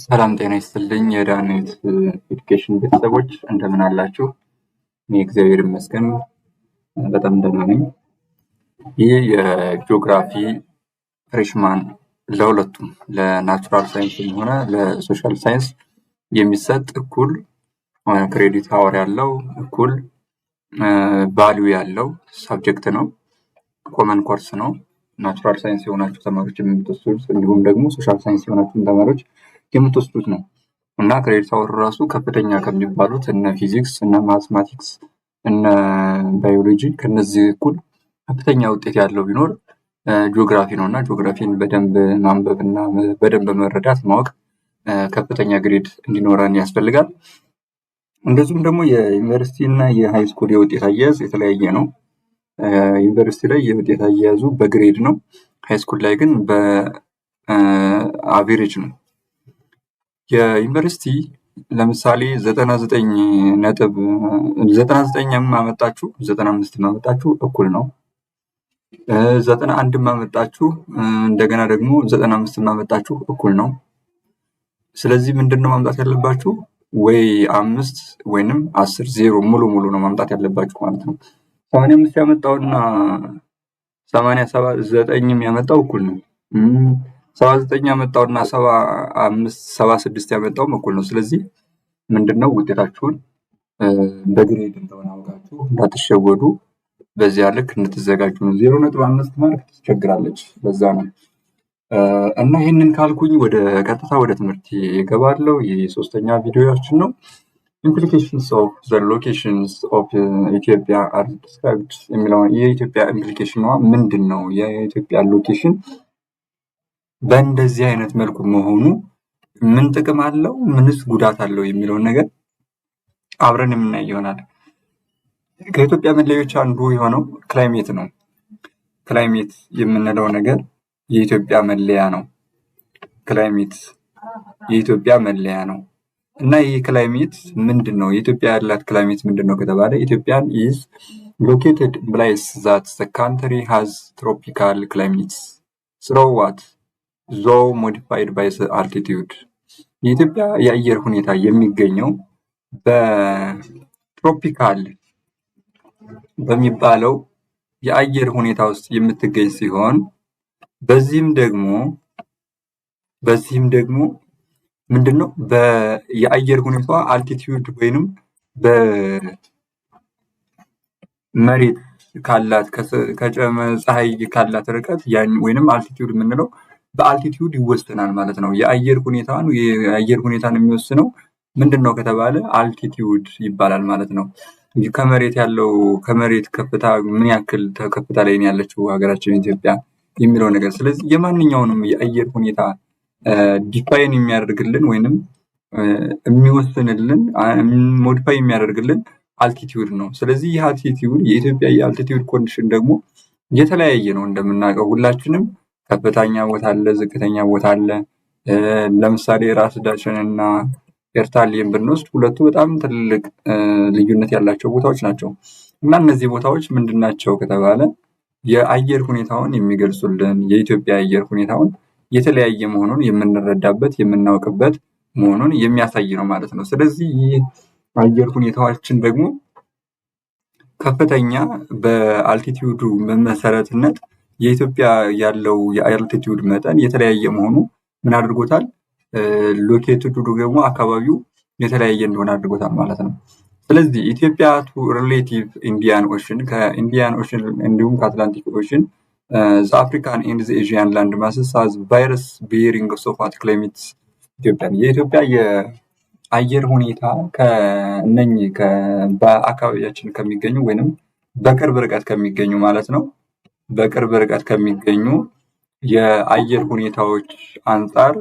ሰላም ጤና ይስጥልኝ የዳንኤት ኤዱኬሽን ቤተሰቦች እንደምን አላችሁ? እኔ እግዚአብሔር ይመስገን በጣም ደህና ነኝ። ይህ የጂኦግራፊ ፍሬሽማን ለሁለቱም ለናቹራል ሳይንስም ሆነ ለሶሻል ሳይንስ የሚሰጥ እኩል ክሬዲት አወር ያለው እኩል ቫልዩ ያለው ሳብጀክት ነው። ኮመን ኮርስ ነው። ናቹራል ሳይንስ የሆናችሁ ተማሪዎች የምትወስዱት እንዲሁም ደግሞ ሶሻል ሳይንስ የሆናችሁ ተማሪዎች የምትወስዱት ነው እና ክሬዲት አወር ራሱ ከፍተኛ ከሚባሉት እነ ፊዚክስ እነ ማትማቲክስ እነ ባዮሎጂ ከነዚህ እኩል ከፍተኛ ውጤት ያለው ቢኖር ጂኦግራፊ ነው እና ጂኦግራፊን በደንብ ማንበብ እና በደንብ መረዳት ማወቅ ከፍተኛ ግሬድ እንዲኖረን ያስፈልጋል። እንደዚሁም ደግሞ የዩኒቨርሲቲ እና የሃይ ስኩል የውጤት አያያዝ የተለያየ ነው። ዩኒቨርሲቲ ላይ የውጤት አያያዙ በግሬድ ነው። ሃይ ስኩል ላይ ግን በአቬሬጅ ነው። የዩኒቨርሲቲ ለምሳሌ 99 አመጣችሁ 95 አመጣችሁ እኩል ነው። 91 አመጣችሁ እንደገና ደግሞ 95 አመጣችሁ እኩል ነው። ስለዚህ ምንድነው ማምጣት ያለባችሁ? ወይ 5 ወይንም 10 ዜሮ ሙሉ ነው ማምጣት ያለባችሁ ማለት ነው። 85 ያመጣውና 87 ያመጣው እኩል ነው። 79 ያመጣውና 76 ያመጣውም እኩል ነው። ስለዚህ ምንድነው ውጤታችሁን በግሬድ እንደሆነ አውቃችሁ እንዳትሸወዱ በዚያ ልክ እንድትዘጋጁ ነው። 0.5 ማርክ ትቸግራለች። በዛ ነው እና ይህንን ካልኩኝ ቀጥታ ወደ ትምህርት እገባለሁ። ይህ ሶስተኛ ቪዲዮያችን ነው። Implications of the locations of Ethiopia are described የሚለው የኢትዮጵያ ኢምፕሊኬሽኗ ምንድን ነው? የኢትዮጵያ ሎኬሽን በእንደዚህ አይነት መልኩ መሆኑ ምን ጥቅም አለው? ምንስ ጉዳት አለው? የሚለውን ነገር አብረን የምናይ ይሆናል። ከኢትዮጵያ መለያዎች አንዱ የሆነው ክላይሜት ነው። ክላይሜት የምንለው ነገር የኢትዮጵያ መለያ ነው። ክላይሜት የኢትዮጵያ መለያ ነው እና ይህ ክላይሜት ምንድን ነው? የኢትዮጵያ ያላት ክላይሜት ምንድን ነው ከተባለ ኢትዮጵያን is located in place that the country has tropical climates throughout though modified by the altitude የኢትዮጵያ የአየር ሁኔታ የሚገኘው በትሮፒካል በሚባለው የአየር ሁኔታ ውስጥ የምትገኝ ሲሆን በዚህም ደግሞ ምንድነው የአየር ሁኔታ አልቲቲዩድ ወይንም በመሬት ካላት ከፀሐይ ካላት ርቀት ወይንም አልቲቲዩድ የምንለው በአልቲቲዩድ ይወሰናል ማለት ነው። የአየር ሁኔታን የሚወስነው ምንድነው ከተባለ አልቲቲዩድ ይባላል ማለት ነው። ከመሬት ከፍታ ምን ያክል ከፍታ ላይ ነው ያለችው ሀገራችን ኢትዮጵያ የሚለው ነገር። ስለዚህ የማንኛውንም የአየር ሁኔታ ዲፋይን የሚያደርግልን ወይንም የሚወስንልን ሞዲፋይ የሚያደርግልን አልቲቲዩድ ነው። ስለዚህ ይህ አልቲቲዩድ የኢትዮጵያ የአልቲቲዩድ ኮንዲሽን ደግሞ የተለያየ ነው። እንደምናውቀው ሁላችንም ከፍተኛ ቦታ አለ፣ ዝቅተኛ ቦታ አለ። ለምሳሌ ራስ ዳሽን እና ኤርታሌን ብንወስድ ሁለቱ በጣም ትልቅ ልዩነት ያላቸው ቦታዎች ናቸው እና እነዚህ ቦታዎች ምንድናቸው ከተባለ የአየር ሁኔታውን የሚገልጹልን የኢትዮጵያ አየር ሁኔታውን የተለያየ መሆኑን የምንረዳበት የምናውቅበት መሆኑን የሚያሳይ ነው ማለት ነው። ስለዚህ ይህ አየር ሁኔታዎችን ደግሞ ከፍተኛ በአልቲቲዩዱ መሰረትነት የኢትዮጵያ ያለው የአልቲቲዩድ መጠን የተለያየ መሆኑ ምን አድርጎታል? ሎኬትዱ ደግሞ አካባቢው የተለያየ እንደሆነ አድርጎታል ማለት ነው። ስለዚህ ኢትዮጵያ ቱ ሪሌቲቭ ኢንዲያን ኦሽን ከኢንዲያን ኦሽን እንዲሁም ከአትላንቲክ ኦሽን the African and the Asian land masses has virus bearing of hot climates ኢትዮጵያን የኢትዮጵያ የአየር ሁኔታ በአካባቢያችን ከሚገኙ ወይንም በቅርብ ርቀት ከሚገኙ ማለት ነው በቅርብ ርቀት ከሚገኙ የአየር ሁኔታዎች አንፃር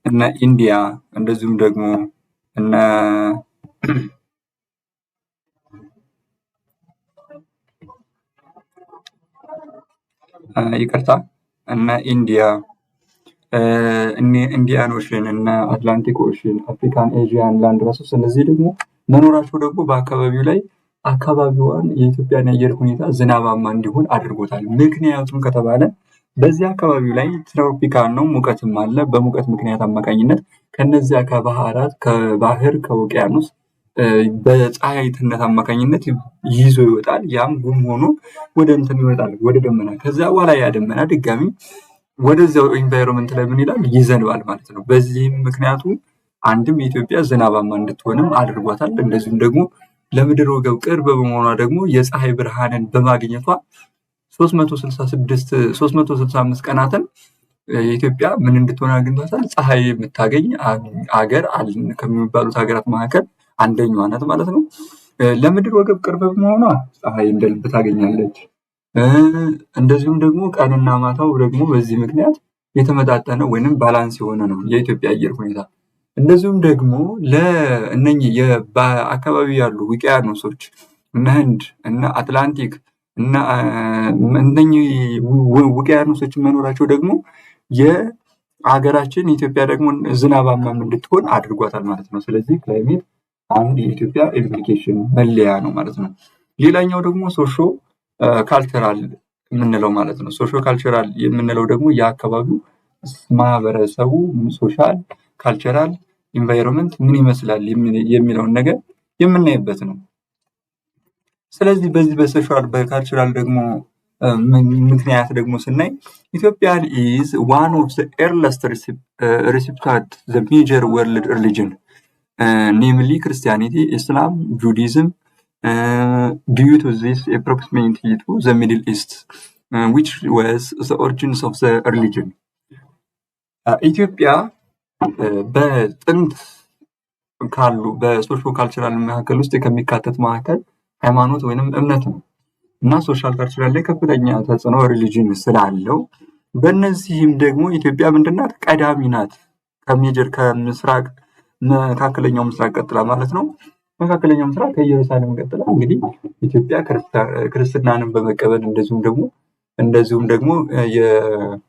እነ ኢንዲያ እንደዚሁም ደግሞ እነ ኢንዲያን ኦሽን እና አትላንቲክ ኦሽን አፍሪካን ኤዥያን ላንድ ማስስ እነዚህ ደግሞ መኖራቸው ደግሞ በአካባቢው ላይ አካባቢዋን የኢትዮጵያን የአየር ሁኔታ ዝናባማ እንዲሆን አድርጎታል። ምክንያቱም ከተባለ በዚህ አካባቢ ላይ ትሮፒካል ነው፣ ሙቀትም አለ። በሙቀት ምክንያት አማካኝነት ከነዚያ ከባህር ከውቅያኖስ በፀሐይትነት አማካኝነት ይዞ ይወጣል። ያም ጉም ሆኖ ወደ እንትን ይወጣል፣ ወደ ደመና። ከዛ በኋላ ያ ደመና ድጋሚ ወደዚያው ኢንቫይሮንመንት ላይ ምን ይላል ይዘንባል ማለት ነው። በዚህም ምክንያቱ አንድም የኢትዮጵያ ዝናባማ እንድትሆንም አድርጓታል። እንደዚሁም ደግሞ ለምድር ወገብ ቅርብ በመሆኗ ደግሞ የፀሐይ ብርሃንን በማግኘቷ 365 ቀናትን የኢትዮጵያ ምን እንድትሆን አግኝቷታል? ፀሐይ የምታገኝ አገር ከሚባሉት ሀገራት መካከል አንደኛዋ ናት ማለት ነው። ለምድር ወገብ ቅርብ በመሆኗ ፀሐይ እንደ ልብ ታገኛለች። እንደዚሁም ደግሞ ቀንና ማታው ደግሞ በዚህ ምክንያት የተመጣጠነ ወይንም ባላንስ የሆነ ነው የኢትዮጵያ አየር ሁኔታ። እንደዚሁም ደግሞ ለእነኚህ በአካባቢ ያሉ ውቅያኖሶች እነ ህንድ እነ አትላንቲክ እና እነኚህ ውቅያኖሶች መኖራቸው ደግሞ የሀገራችን ኢትዮጵያ ደግሞ ዝናባማም እንድትሆን አድርጓታል ማለት ነው። ስለዚህ ክላይሜት አንድ የኢትዮጵያ ኢምፕሊኬሽን መለያ ነው ማለት ነው። ሌላኛው ደግሞ ሶሾ ካልቸራል የምንለው ማለት ነው። ሶሾ ካልቸራል የምንለው ደግሞ የአካባቢው ማህበረሰቡ ሶሻል ካልቸራል ኢንቫይሮንመንት ምን ይመስላል የሚለውን ነገር የምናይበት ነው። ስለዚህ በዚህ በሶሻል በካልቸራል ደግሞ ምክንያት ደግሞ ስናይ ኢትዮጵያ ኢዝ ዋን ኦፍ ዘ ኤርለስት ሪሲፕታንት ዘ ሜጀር ወርልድ ሪሊጅን ኔምሊ ክርስቲያኒቲ፣ ኢስላም፣ ጁዲዝም due to this proximity to the Middle East, which was the origins of the religion. ኢትዮጵያ በጥንት ካሉ በሶሾ ካልቸራል መካከል ውስጥ ከሚካተት መካከል ሃይማኖት ወይንም እምነት ነው እና ሶሻል ካልቸራል ላይ ከፍተኛ ተጽዕኖ ሪሊጅን ስላለው በእነዚህም ደግሞ ኢትዮጵያ ምንድናት? ቀዳሚ ናት። ከሜጀር ከምስራቅ መካከለኛው ምስራቅ ቀጥላ ማለት ነው። መካከለኛው ምስራቅ ከኢየሩሳሌም ቀጥላ እንግዲህ ኢትዮጵያ ክርስትናንም በመቀበል እንደዚሁም ደግሞ የጥንት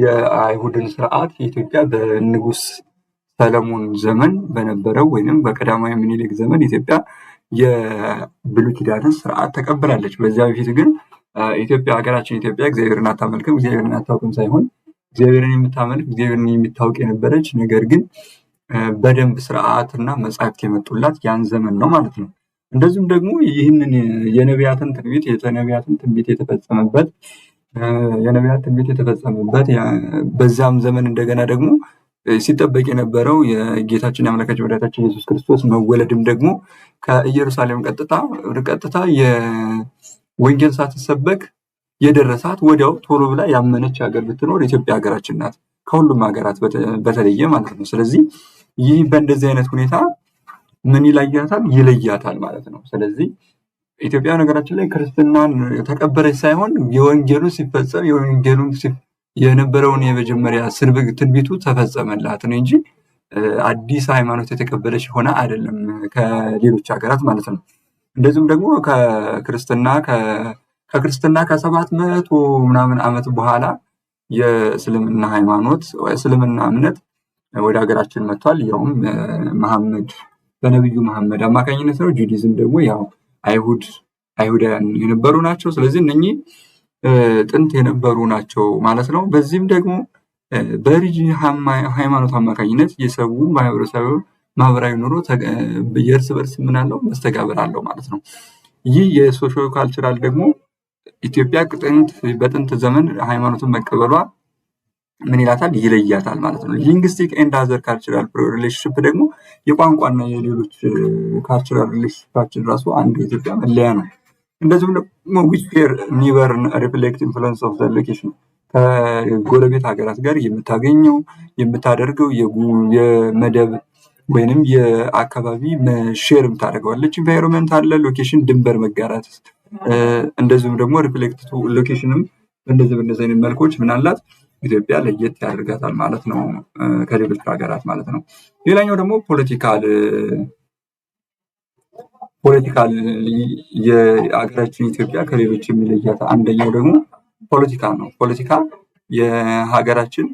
የአይሁድን ስርዓት ኢትዮጵያ በንጉስ ሰለሞን ዘመን በነበረው ወይንም በቀዳማዊ ምኒልክ ዘመን ኢትዮጵያ የብሉይ ኪዳንን ስርዓት ተቀብላለች። በዚያ በፊት ግን ኢትዮጵያ ሀገራችን ኢትዮጵያ እግዚአብሔርን አታመልክም፣ እግዚአብሔርን አታውቅም ሳይሆን እግዚአብሔርን የምታመልክ እግዚአብሔርን የምታውቅ የነበረች ነገር ግን በደንብ ስርዓትና መጻሕፍት የመጡላት ያን ዘመን ነው ማለት ነው። እንደዚሁም ደግሞ ይህንን የነቢያትን ትንቢት የተፈጸመበት በዛም ዘመን እንደገና ደግሞ ሲጠበቅ የነበረው የጌታችን የአምላካችን መድኃኒታችን ኢየሱስ ክርስቶስ መወለድም ደግሞ ከኢየሩሳሌም ቀጥታ የወንጌል ሳትሰበክ የደረሳት ወዲያው ቶሎ ብላ ያመነች ሀገር ብትኖር ኢትዮጵያ ሀገራችን ናት፣ ከሁሉም ሀገራት በተለየ ማለት ነው። ስለዚህ ይህ በእንደዚህ አይነት ሁኔታ ምን ይለያታል ማለት ነው። ስለዚህ ኢትዮጵያ ነገራችን ላይ ክርስትናን ተቀበለች ሳይሆን የወንጌሉ ሲፈጸም የነበረውን የመጀመሪያ ትንቢቱ ተፈጸመላት ነው እንጂ አዲስ ሃይማኖት የተቀበለች ሆነ አይደለም ከሌሎች ሀገራት ማለት ነው። እንደዚሁም ደግሞ ከክርስትና ከ700 ምናምን ዓመት በኋላ የእስልምና እምነት ወደ ሀገራችን መጥቷል። ያውም በነብዩ መሐመድ አማካኝነት ነው። ጁዲዝም ደግሞ ያው አይሁዳውያን የነበሩ ናቸው። ስለዚህ እነኚህ ጥንት የነበሩ ናቸው ማለት ነው። በዚህም ደግሞ በሪሊጅን ሃይማኖት አማካኝነት የሰው ማህበራዊ ኑሮ የእርስ በርስ መስተጋብር አለው ማለት ነው። ይህ የሶሾ ካልቸራል ደግሞ ኢትዮጵያ በጥንት ዘመን ሃይማኖትን መቀበሏ ምን ይለያታል ማለት ነው። ሊንግስቲክ ኤንድ አዘር ካልቸራል ሪሌሽንሽፕ ደግሞ የቋንቋና የሌሎች ካልቸራል ሪሌሽንሽፓችን ራሱ አንዱ የኢትዮጵያ መለያ ነው። እንደዚሁም ደግሞ which pair never reflect influence of the location ከጎረቤት ሀገራት ጋር የምታደርገው የመደብ ወይንም የአካባቢ ሼር የምታደርገዋለች ኢንቫይሮንመንት አለ፣ ሎኬሽን ድንበር መጋራት እንደዚሁም ደግሞ ሪፍሌክት ሎኬሽንም እንደዚህ አይነት መልኮች ምን አላት ኢትዮጵያ ለየት ያደርጋታል ማለት ነው ከሌሎች ሀገራት ማለት ነው። ሌላኛው ደግሞ ፖለቲካል የሀገራችን ኢትዮጵያ ከሌሎች የሚለያት አንደኛው ደግሞ ፖለቲካ ነው። ፖለቲካ የሀገራችን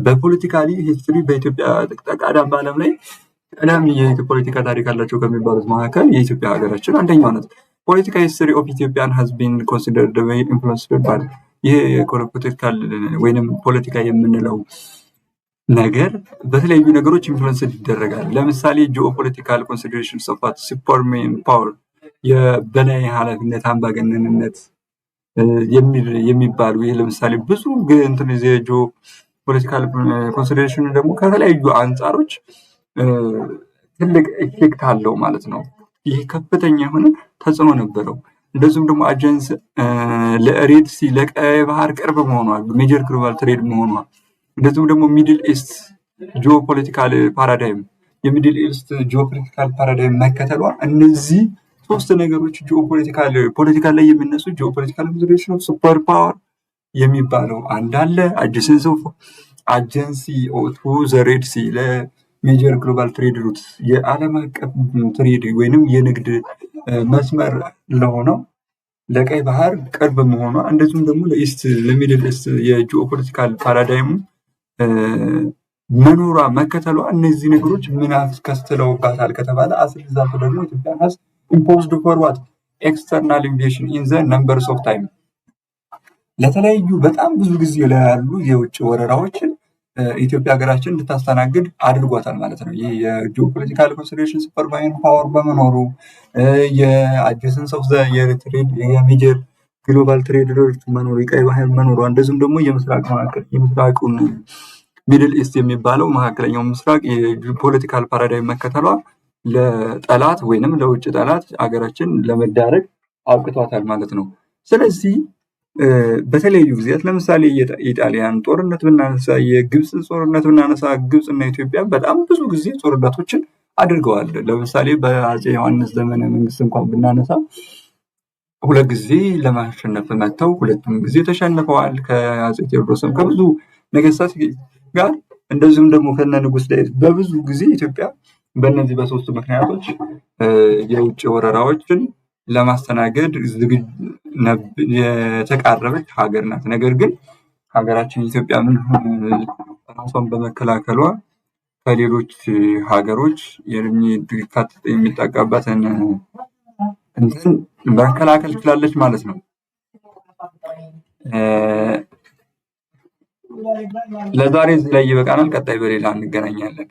በፖለቲካሊ ሂስትሪ በኢትዮጵያ ቀዳም በዓለም ላይ ቀዳሚ የፖለቲካ ታሪክ አላቸው ከሚባሉት መካከል የኢትዮጵያ ሀገራችን አንደኛው ናት። ፖለቲካል ሂስትሪ ኦፍ ኢትዮጵያን ሃዝ ቢን ኮንሲደርድ ኢንፍሉዌንስድ ባይ ይሄ ፖለቲካል ወይንም ፖለቲካ የምንለው ነገር በተለያዩ ነገሮች ኢንፍሉዌንስ ይደረጋል። ለምሳሌ ጂኦፖለቲካል ኮንሲደሬሽንስ ኦፍ ሱፐርሜን ፓወር የበላይ ኃላፊነት አምባገነንነት የሚባሉ ይሄ ለምሳሌ ብዙ እንትን ጂኦ ፖለቲካል ኮንሲደሬሽን ደግሞ ከተለያዩ አንጻሮች ትልቅ ኢፌክት አለው ማለት ነው። ይህ ከፍተኛ የሆነ ተጽዕኖ ነበረው። እንደዚሁም ደግሞ አጀንስ ለሬድ ሲ ለቀይ ባህር ቅርብ መሆኗ ሜጀር ግሎባል ትሬድ መሆኗ እንደዚሁም ደግሞ ሚድል ኢስት ጂኦፖለቲካል ፓራዳይም የሚድል ኢስት ጂኦፖለቲካል ፓራዳይም መከተሏ እነዚህ ሶስት ነገሮች ፖለቲካ ላይ የሚነሱ ጂኦፖለቲካል ኮንሲደሬሽን ኦፍ ሱፐር ፓወር የሚባለው አንድ አለ። አጀንሲ ኦቱ ዘ ሬድ ሲ ለሜጀር ግሎባል ትሬድ ሩት የዓለም አቀፍ ትሬድ ወይንም የንግድ መስመር ለሆነው ለቀይ ባህር ቅርብ መሆኗ እንደዚሁም ደግሞ ለሚድል ኢስት የጂኦፖለቲካል ፓራዳይም መኖሯ መከተሏ እነዚህ ነገሮች ምን አስከትለውባታል ከተባለ አስልዛቱ ደግሞ ኢትዮጵያ has imposed for what external invasion in the numbers of time ለተለያዩ በጣም ብዙ ጊዜ ላይ ያሉ የውጭ ወረራዎችን ኢትዮጵያ ሀገራችን እንድታስተናግድ አድርጓታል ማለት ነው። ይህ የጂኦፖለቲካል ኮንሲደሬሽን ሱፐርቫይን ፓወር በመኖሩ የአጀሰንስ ኦፍ ዘ የትሬድ የሜጀር ግሎባል ትሬደሮች መኖሩ የቀይ ባህር መኖሩ እንደዚሁም ደግሞ የምስራቁን ሚድል ኢስት የሚባለው መካከለኛው ምስራቅ የፖለቲካል ፓራዳይም መከተሏ ለጠላት ወይንም ለውጭ ጠላት ሀገራችን ለመዳረግ አብቅቷታል ማለት ነው። ስለዚህ በተለያዩ ጊዜያት ለምሳሌ የጣሊያን ጦርነት ብናነሳ የግብጽ ጦርነት ብናነሳ ግብጽና ኢትዮጵያ በጣም ብዙ ጊዜ ጦርነቶችን አድርገዋል። ለምሳሌ በአፄ ዮሐንስ ዘመነ መንግስት እንኳን ብናነሳ ሁለት ጊዜ ለማሸነፍ መጥተው ሁለቱም ጊዜ ተሸንፈዋል። ከአፄ ቴዎድሮስም ከብዙ ነገስታት ጋር እንደዚሁም ደግሞ ከነ ንጉስ ዳዊት በብዙ ጊዜ ኢትዮጵያ በእነዚህ በሶስቱ ምክንያቶች የውጭ ወረራዎችን ለማስተናገድ የተቃረበች ሀገር ናት። ነገር ግን ሀገራችን ኢትዮጵያ ራሷን በመከላከሏ ከሌሎች ሀገሮች የሚጠቃባትን እንትን መከላከል ትችላለች ማለት ነው። ለዛሬ እዚህ ላይ ይበቃናል። ቀጣይ በሌላ እንገናኛለን።